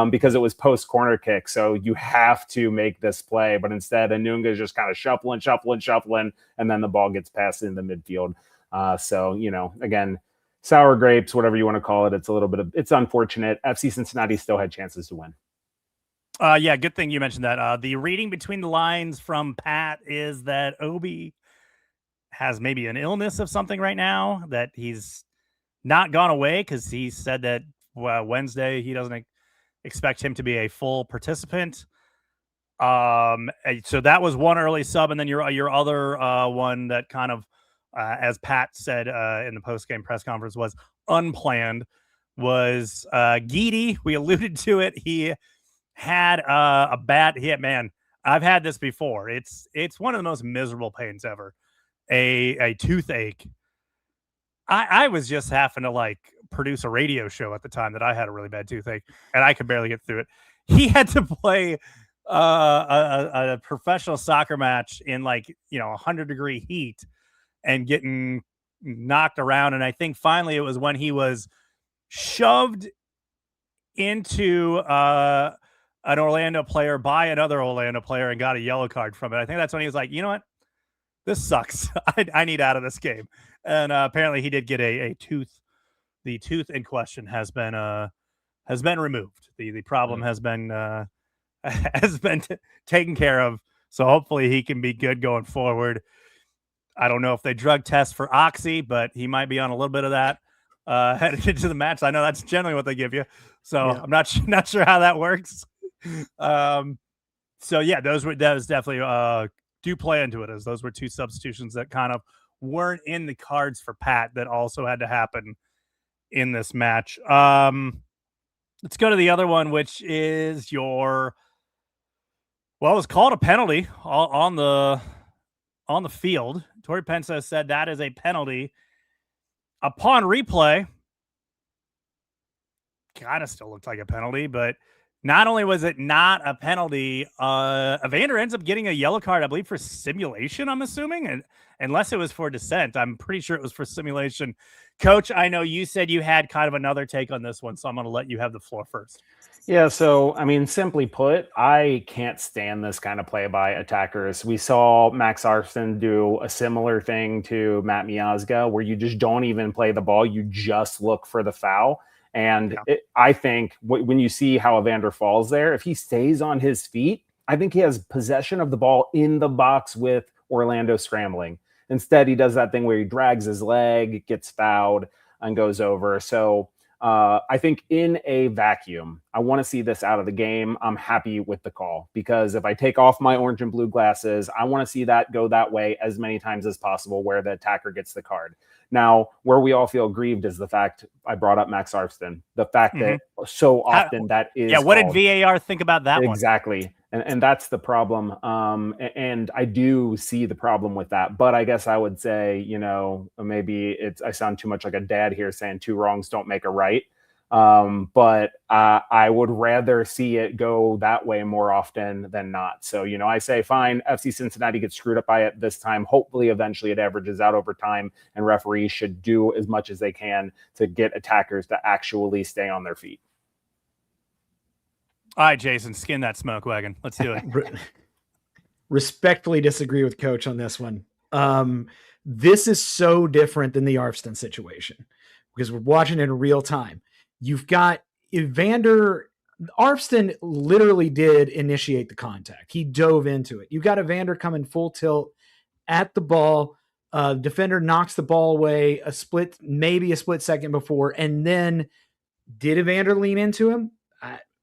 Because it was post corner kick. So you have to make this play. But instead, Anunga is just kind of shuffling. And then the ball gets passed into the midfield. So, you know, again, sour grapes, whatever you want to call it. It's unfortunate. FC Cincinnati still had chances to win. Good thing you mentioned that. The reading between the lines from Pat is that Obi has maybe an illness of something right now, that he's not gone away, because he said that Wednesday he doesn't expect him to be a full participant. So that was one early sub, and then your other one that kind of, as Pat said in the post-game press conference, was unplanned, was Guidi. We alluded to it. He had a bad hit. Man, I've had this before. It's one of the most miserable pains ever. A toothache. I was just having to produce a radio show at the time that I had a really bad toothache, and I could barely get through it. He had to play a professional soccer match in 100-degree heat and getting knocked around. And I think finally it was when he was shoved into an Orlando player by another Orlando player and got a yellow card from it. I think that's when he was like, you know what? This sucks. I need out of this game. And apparently he did get a tooth. The tooth in question has been removed. The problem has been taken care of. So hopefully he can be good going forward. I don't know if they drug test for Oxy, but he might be on a little bit of that headed into the match. I know that's generally what they give you. So yeah. I'm not sure how that works. So yeah, that was definitely do play into it, as those were two substitutions that kind of weren't in the cards for Pat that also had to happen in this match. Let's go to the other one, which is your Well, it was called a penalty on the field. Tori Pensa said that is a penalty. Upon replay, kind of still looked like a penalty, but not only was it not a penalty, Evander ends up getting a yellow card, I believe, for simulation, I'm assuming, and unless it was for dissent. I'm pretty sure it was for simulation. Coach, I know you said you had kind of another take on this one, so I'm going to let you have the floor first. Yeah, so I mean, simply put, I can't stand this kind of play by attackers. We saw Max Arston do a similar thing to Matt Miazga, where you just don't even play the ball, you just look for the foul. And I think when you see how Evander falls there, if he stays on his feet, I think he has possession of the ball in the box with Orlando scrambling. Instead, he does that thing where he drags his leg, gets fouled, and goes over. So I think in a vacuum, I want to see this out of the game. I'm happy with the call because if I take off my orange and blue glasses, I want to see that go that way as many times as possible where the attacker gets the card. Now, where we all feel grieved is the fact I brought up Max Arston. The fact that so often that is. Yeah, what did VAR think about that one? Exactly. And that's the problem. And I do see the problem with that. But I guess I would say, maybe I sound too much like a dad here saying two wrongs don't make a right. But I would rather see it go that way more often than not. So, I say, fine, FC Cincinnati gets screwed up by it this time. Hopefully, eventually it averages out over time, and referees should do as much as they can to get attackers to actually stay on their feet. All right, Jason, skin that smoke wagon. Let's do it. Respectfully disagree with Coach on this one. This is so different than the Arfston situation because we're watching it in real time. You've got Evander. Arfston literally did initiate the contact. He dove into it. You got Evander coming full tilt at the ball. Defender knocks the ball away maybe a split second before. And then did Evander lean into him?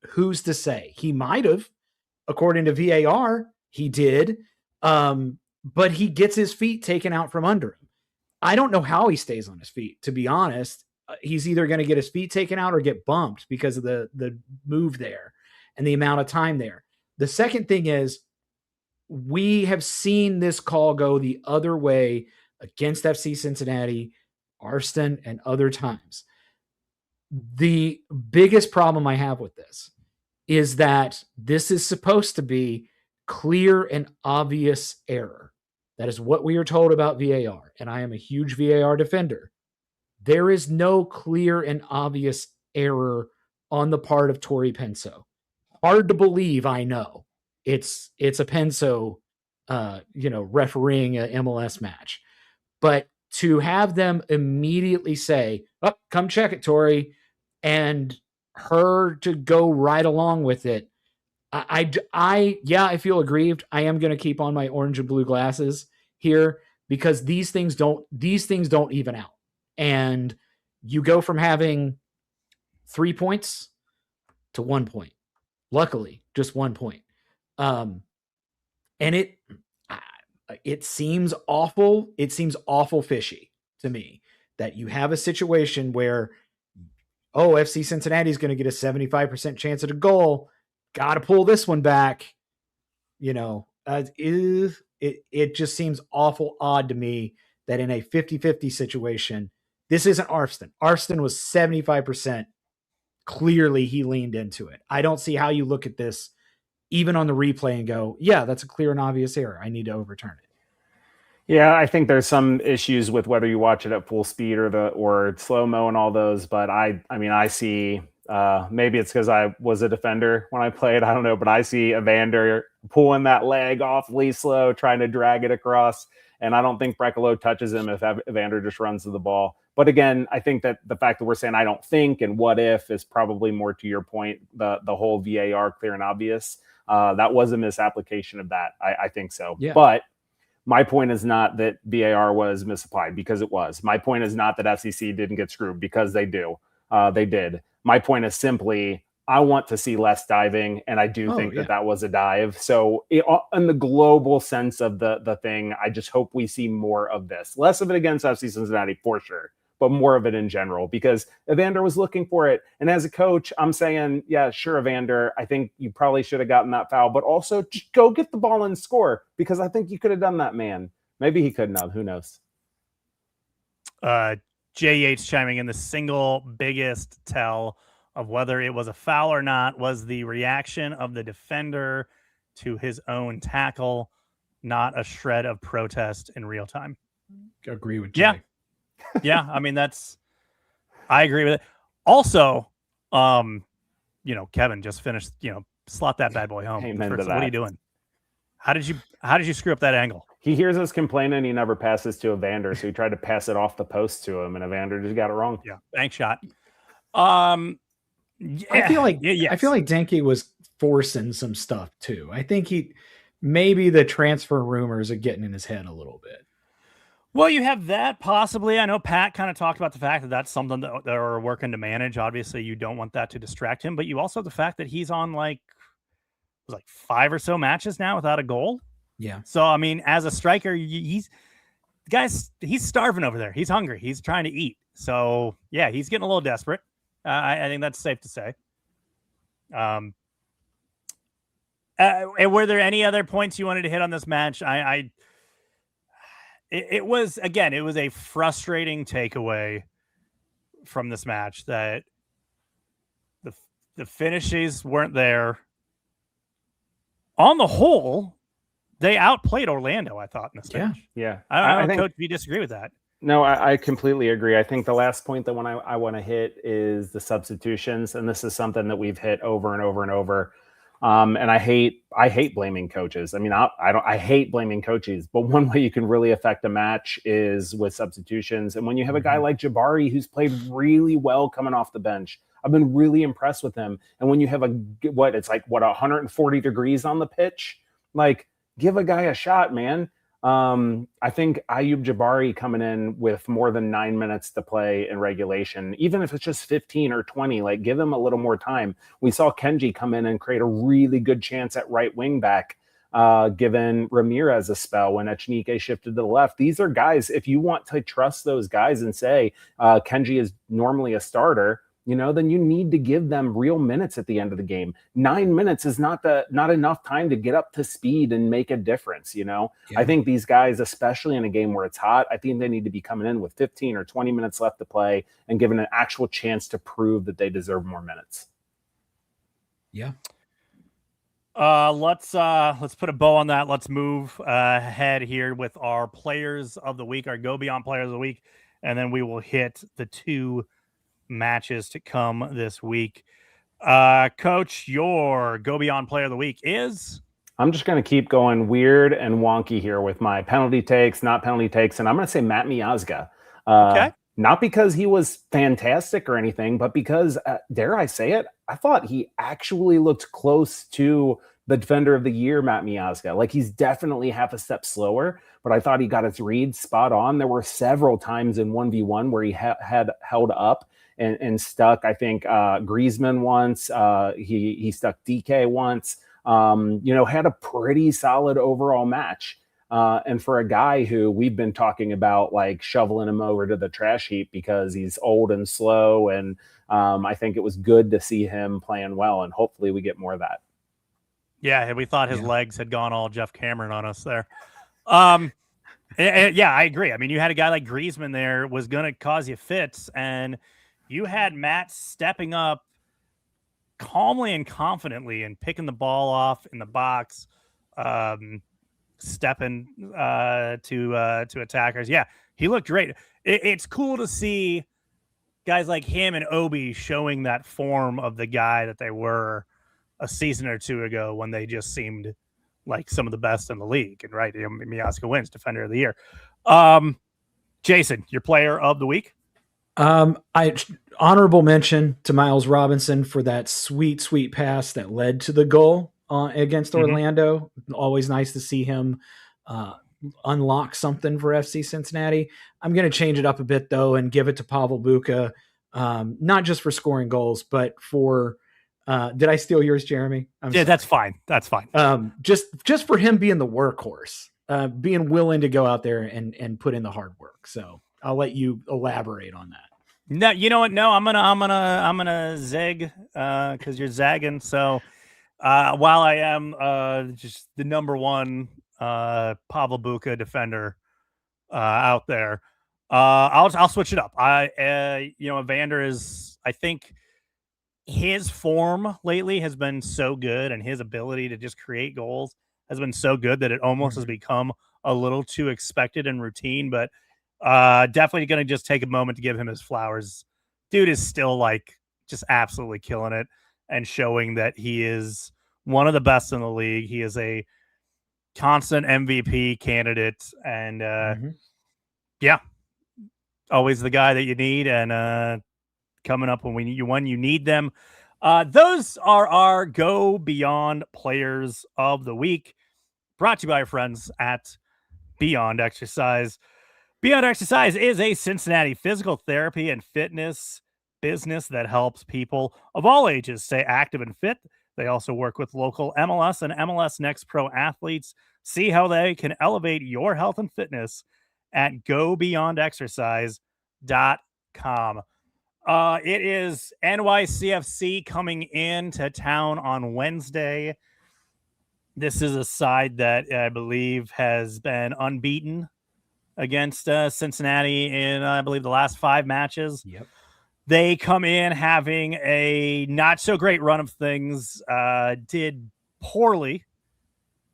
Who's to say? He might have. According to VAR, he did. But he gets his feet taken out from under him. I don't know how he stays on his feet, to be honest. He's either going to get his feet taken out or get bumped because of the move there and the amount of time there. The second thing is we have seen this call go the other way against FC Cincinnati, Arston, and other times. The biggest problem I have with this is that this is supposed to be clear and obvious error. That is what we are told about VAR, and I am a huge VAR defender. There is no clear and obvious error on the part of Tori Penso. Hard to believe, I know. It's a Penso, refereeing a MLS match. But to have them immediately say, "Oh, come check it, Tori," and her to go right along with it, I feel aggrieved. I am going to keep on my orange and blue glasses here because these things don't even out. And you go from having 3 points to 1 point. Luckily, just 1 point. And it seems awful. It seems awful fishy to me that you have a situation where, FC Cincinnati is going to get a 75% chance at a goal. Got to pull this one back. It just seems awful odd to me that in a 50-50 situation, this isn't Arston. Arston was 75%. Clearly, he leaned into it. I don't see how you look at this, even on the replay, and go, yeah, that's a clear and obvious error. I need to overturn it. Yeah, I think there's some issues with whether you watch it at full speed or slow-mo and all those, but I see, maybe it's because I was a defender when I played, I don't know, but I see Evander pulling that leg awfully slow, trying to drag it across, and I don't think Brekalo touches him if Evander just runs to the ball. But again, I think that the fact that we're saying I don't think and what if is probably more to your point, the whole VAR clear and obvious. That was a misapplication of that. I think so. Yeah. But my point is not that VAR was misapplied, because it was. My point is not that FCC didn't get screwed, because they do. They did. My point is simply, I want to see less diving, and I do think that was a dive. So in the global sense of the thing, I just hope we see more of this. Less of it against FC Cincinnati, for sure. but more of it in general, because Evander was looking for it. And as a coach, I'm saying, yeah, sure, Evander, I think you probably should have gotten that foul, but also go get the ball and score, because I think you could have done that, man. Maybe he couldn't have. Who knows? JH chiming in, the single biggest tell of whether it was a foul or not was the reaction of the defender to his own tackle, not a shred of protest in real time. Agree with Jay. Yeah. I mean, I agree with it. Also, Kevin just finished, slot that bad boy home. What are you doing? How did you screw up that angle? He hears us complaining he never passes to Evander, so he tried to pass it off the post to him, and Evander just got it wrong. Yeah, bank shot. I feel like Denke was forcing some stuff too. I think maybe the transfer rumors are getting in his head a little bit. Well, you have that possibly. I know Pat kind of talked about the fact that that's something that they're working to manage. Obviously, you don't want that to distract him, but you also have the fact that he's on like 5 or so matches now without a goal. Yeah. So, I mean, as a striker, he's starving over there. He's hungry. He's trying to eat. So, yeah, he's getting a little desperate. I think that's safe to say. And were there any other points you wanted to hit on this match? It was a frustrating takeaway from this match that the finishes weren't there. On the whole, they outplayed Orlando, I thought, in this match. Yeah. I don't know, Coach, if you disagree with that. No, I completely agree. I think the last point that I want to hit is the substitutions, and this is something that we've hit over and over and over. And I hate blaming coaches. I mean, I hate blaming coaches, but one way you can really affect a match is with substitutions. And when you have a guy like Jabari who's played really well coming off the bench, I've been really impressed with him. And when you have 140 degrees on the pitch, like, give a guy a shot, man. I think Ayub Jabari coming in with more than 9 minutes to play in regulation, even if it's just 15 or 20, like, give him a little more time. We saw Kenji come in and create a really good chance at right wing back, given Ramirez a spell when Echnike shifted to the left. These are guys, if you want to trust those guys and say Kenji is normally a starter, then you need to give them real minutes at the end of the game. 9 minutes is not enough time to get up to speed and make a difference. Yeah. I think these guys, especially in a game where it's hot, I think they need to be coming in with 15 or 20 minutes left to play and given an actual chance to prove that they deserve more minutes. Yeah. Let's put a bow on that. Let's move ahead here with our players of the week, our Go Beyond players of the week, and then we will hit the 2 matches to come this week. Coach, your Go Beyond player of the week is? I'm just going to keep going weird and wonky here with my penalty takes, not penalty takes, and I'm going to say Matt Miazga. Okay. Not because he was fantastic or anything, but because, dare I say it, I thought he actually looked close to the defender of the year, Matt Miazga. Like, he's definitely half a step slower, but I thought he got his read spot on. There were several times in 1v1 where he had held up and stuck. I think Griezmann once, he stuck DK once, had a pretty solid overall match. And for a guy who we've been talking about, like, shoveling him over to the trash heap because he's old and slow. And I think it was good to see him playing well, and hopefully we get more of that. Yeah, we thought his legs had gone all Jeff Cameron on us there. Yeah, I agree. I mean, you had a guy like Griezmann there was going to cause you fits, and you had Matt stepping up calmly and confidently and picking the ball off in the box, stepping to attackers. Yeah, he looked great. It's cool to see guys like him and Obi showing that form of the guy that they were a season or 2 ago when they just seemed like some of the best in the league. And right, Miazga wins Defender of the Year. Jason, your player of the week? Honorable mention to Miles Robinson for that sweet pass that led to the goal against Orlando. Always nice to see him unlock something for FC Cincinnati. I'm going to change it up a bit though and give it to Pavel Buka, not just for scoring goals, but for did I steal yours, Jeremy? Yeah, that's fine. That's fine. Just for him being the workhorse, being willing to go out there and put in the hard work. So I'll let you elaborate on that. No, you know what? No, I'm gonna zig because you're zagging. So while I am just the number one Pavel Buka defender out there, I'll switch it up. Evander is, I think, his form lately has been so good, and his ability to just create goals has been so good that it almost has become a little too expected and routine. But definitely going to just take a moment to give him his flowers. Dude is still like just absolutely killing it and showing that he is one of the best in the league. He is a constant MVP candidate, and yeah, always the guy that you need, and coming up when you need them. Those are our Go Beyond Players of the Week, brought to you by our friends at Beyond Exercise. Beyond Exercise is a Cincinnati physical therapy and fitness business that helps people of all ages stay active and fit. They also work with local MLS and MLS Next Pro athletes. See how they can elevate your health and fitness at gobeyondexercise.com. It is NYCFC coming into town on Wednesday. This is a side that I believe has been unbeaten against Cincinnati in, I believe, the last 5 matches. Yep. They come in having a not so great run of things, did poorly,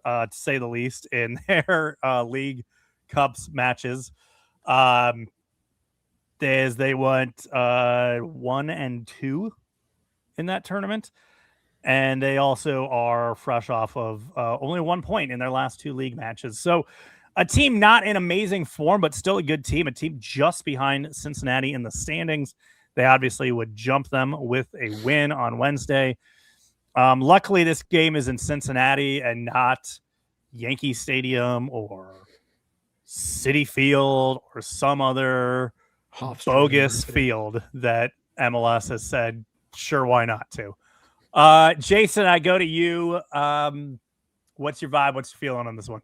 to say the least, in their League Cups matches. As they went 1-2 in that tournament. And they also are fresh off of only 1 point in their last 2 league matches. So a team not in amazing form, but still a good team, a team just behind Cincinnati in the standings. They obviously would jump them with a win on Wednesday. Luckily, this game is in Cincinnati and not Yankee Stadium or Citi Field or some other bogus field that MLS has said, sure, why not to. Jason, I go to you. What's your vibe? What's your feeling on this one?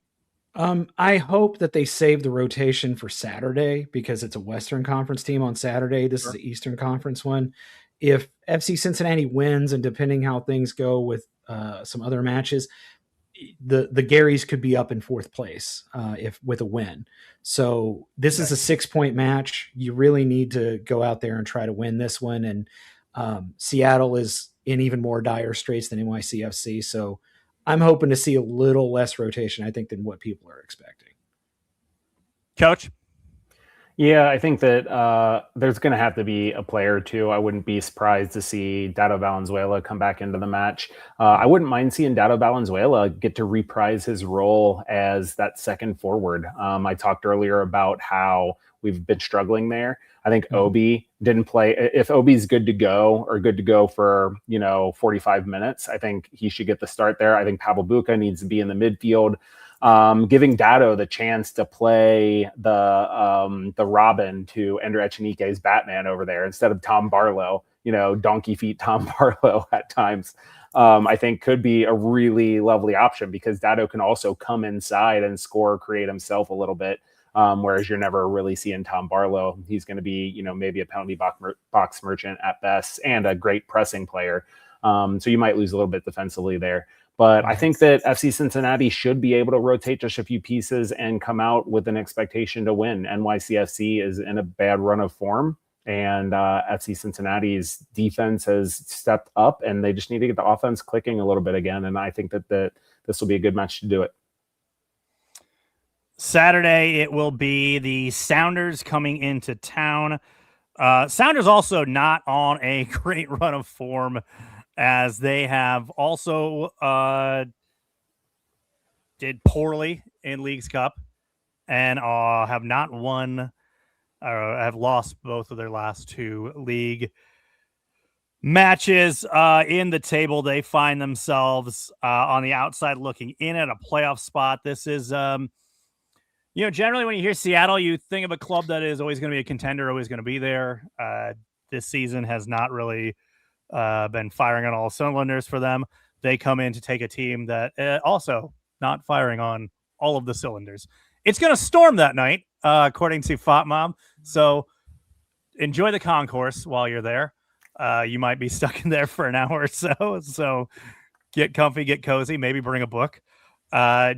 I hope that they save the rotation for Saturday because it's a Western Conference team on Saturday. This is the Eastern Conference one. If FC Cincinnati wins, and depending how things go with some other matches, the Garys could be up in 4th place if with a win. So this is a 6-point match. You really need to go out there and try to win this one. And Seattle is in even more dire straits than NYCFC. So I'm hoping to see a little less rotation, I think, than what people are expecting. Coach? Yeah, I think that there's going to have to be a player or two. I wouldn't be surprised to see Dado Valenzuela come back into the match. I wouldn't mind seeing Dado Valenzuela get to reprise his role as that second forward. I talked earlier about how we've been struggling there. I think Obi didn't play. If Obi's good to go for, 45 minutes, I think he should get the start there. I think Pavel Buka needs to be in the midfield. Giving Dado the chance to play the Robin to Ender Echenique's Batman over there instead of Tom Barlow, donkey feet Tom Barlow at times, I think could be a really lovely option because Dado can also come inside and score, create himself a little bit. Whereas you're never really seeing Tom Barlow. He's going to be, maybe a penalty box merchant at best and a great pressing player. So you might lose a little bit defensively there. But I think that FC Cincinnati should be able to rotate just a few pieces and come out with an expectation to win. NYCFC is in a bad run of form, and FC Cincinnati's defense has stepped up, and they just need to get the offense clicking a little bit again. And I think that this will be a good match to do it. Saturday, it will be the Sounders coming into town. Sounders also not on a great run of form, as they have also did poorly in Leagues Cup and have not won or have lost both of their last 2 league matches. In the table, they find themselves on the outside looking in at a playoff spot. This is generally when you hear Seattle, you think of a club that is always going to be a contender, always going to be there. This season has not really been firing on all cylinders for them. They come in to take a team that also not firing on all of the cylinders. It's going to storm that night, according to Fat Mom. So enjoy the concourse while you're there. You might be stuck in there for an hour or so. So get comfy, get cozy, maybe bring a book.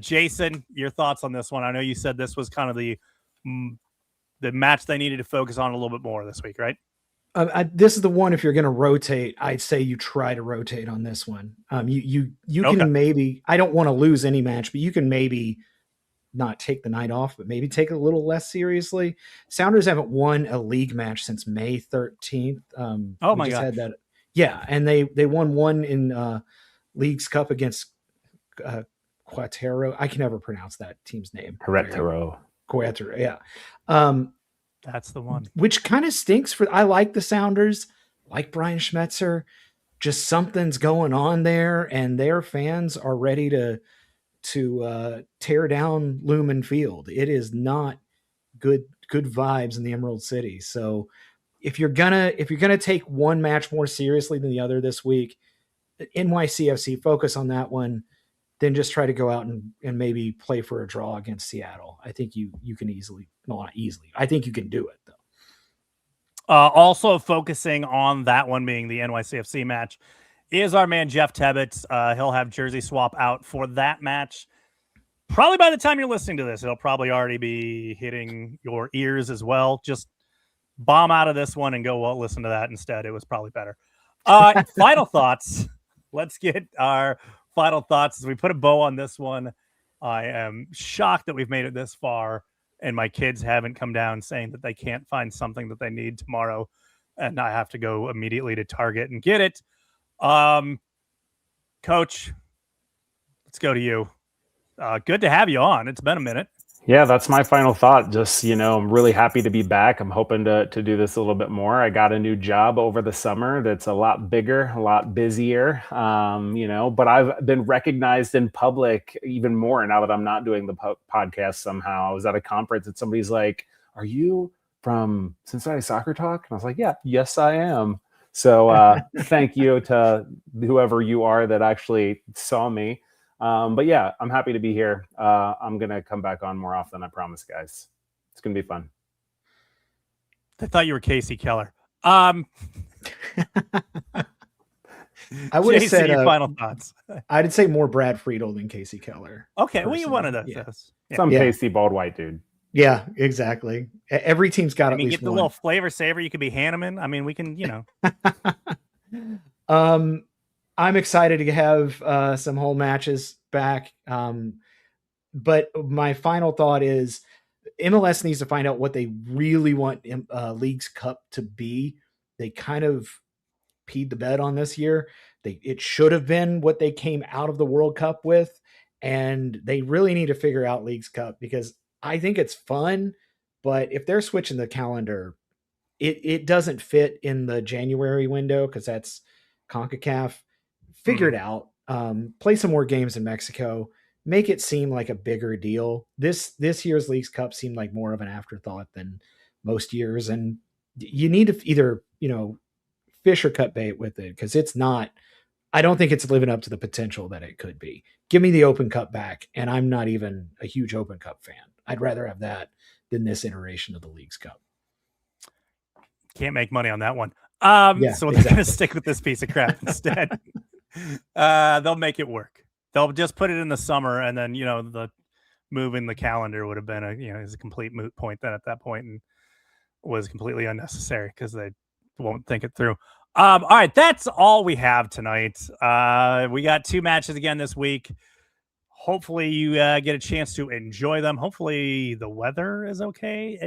Jason, your thoughts on this one? I know you said this was kind of the match they needed to focus on a little bit more this week, right? This is the one. If you're going to rotate, I'd say you try to rotate on this one. You can maybe. I don't want to lose any match, but you can maybe not take the night off, but maybe take it a little less seriously. Sounders haven't won a league match since May 13th. Oh my god! Had that. Yeah, and they won one in League's Cup against Querétaro. I can never pronounce that team's name. Querétaro. Yeah. That's the one. Which kind of stinks for. I like the Sounders, like Brian Schmetzer. Just something's going on there, and their fans are ready to tear down Lumen Field. It is not good vibes in the Emerald City. So if you're gonna take one match more seriously than the other this week, NYCFC, focus on that one. Then just try to go out and maybe play for a draw against Seattle. I think you can easily, no, not easily. I think you can do it though. Also focusing on that one being the NYCFC match is our man Jeff Tebbets. He'll have jersey swap out for that match. Probably by the time you're listening to this, it'll probably already be hitting your ears as well. Just bomb out of this one and go listen to that instead. It was probably better. Final thoughts. Let's get our final thoughts as we put a bow on this one. I am shocked that we've made it this far and my kids haven't come down saying that they can't find something that they need tomorrow and I have to go immediately to Target and get it. Coach, let's go to you. Good to have you on. It's been a minute. Yeah, that's my final thought. Just, I'm really happy to be back. I'm hoping to do this a little bit more. I got a new job over the summer that's a lot bigger, a lot busier, but I've been recognized in public even more now that I'm not doing the podcast somehow. I was at a conference and somebody's like, "Are you from Cincinnati Soccer Talk?" And I was like, "Yeah, yes, I am." So thank you to whoever you are that actually saw me. But yeah, I'm happy to be here. I'm going to come back on more often. I promise, guys. It's going to be fun. I thought you were Casey Keller. I would have said your final thoughts. I'd say more Brad Friedel than Casey Keller. Okay. Well, you wanted those. Yeah. Some pasty bald white dude. Yeah, exactly. Every team's got at least get the one. Little flavor saver. You could be Hanneman. I mean, we can, I'm excited to have some whole matches back. But my final thought is MLS needs to find out what they really want League's Cup to be. They kind of peed the bed on this year. It should have been what they came out of the World Cup with. And they really need to figure out League's Cup because I think it's fun. But if they're switching the calendar, it doesn't fit in the January window because that's CONCACAF. Figure it out. Play some more games in Mexico. Make it seem like a bigger deal. This year's League's Cup seemed like more of an afterthought than most years, and you need to either fish or cut bait with it because it's not. I don't think it's living up to the potential that it could be. Give me the Open Cup back, and I'm not even a huge Open Cup fan. I'd rather have that than this iteration of the League's Cup. Can't make money on that one. Yeah, so they're going to stick with this piece of crap instead. They'll make it work. They'll just put it in the summer, and then the move in the calendar would have been is a complete moot point then at that point, and was completely unnecessary because they won't think it through. All right, that's all we have tonight. We got 2 matches again this week. Hopefully you get a chance to enjoy them. Hopefully the weather is okay.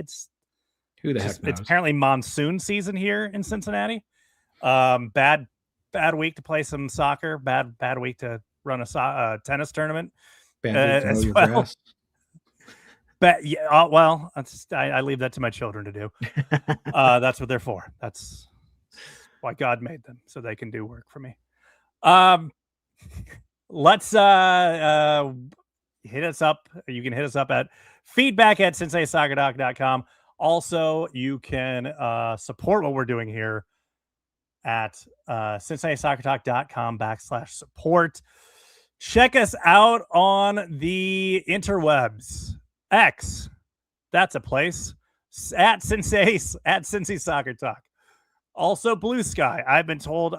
Who the heck knows? It's apparently monsoon season here in Cincinnati. Bad week to play some soccer. Bad week to run a tennis tournament. As well. But yeah, well, I leave that to my children to do. That's what they're for. That's why God made them, so they can do work for me. Let's hit us up. You can hit us up at feedback@cincinnatисoccerdoc.com. Also, you can support what we're doing here at CincinnatiSoccerTalk.com/support. Check us out on the interwebs. X, that's a place. at Cincy Soccer Talk. Also, Blue Sky. I've been told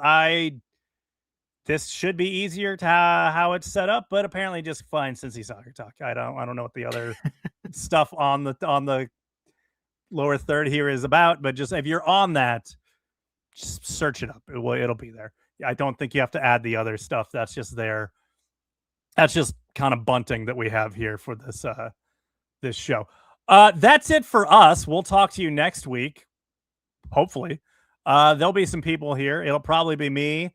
this should be easier to how it's set up, but apparently just find Cincy Soccer Talk. I don't know what the other stuff on the lower third here is about, but just if you're on that, just search it up. It'll be there. I don't think you have to add the other stuff. That's just there. That's just kind of bunting that we have here for this show. That's it for us. We'll talk to you next week. Hopefully. There'll be some people here. It'll probably be me,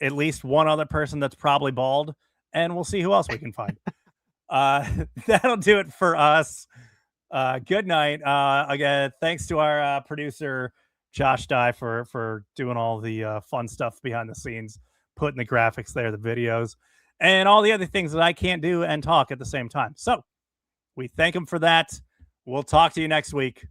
at least one other person that's probably bald, and we'll see who else we can find. That'll do it for us. Good night. Again, thanks to our producer, Josh Dye, for doing all the fun stuff behind the scenes, putting the graphics there, the videos, and all the other things that I can't do and talk at the same time. So we thank him for that. We'll talk to you next week.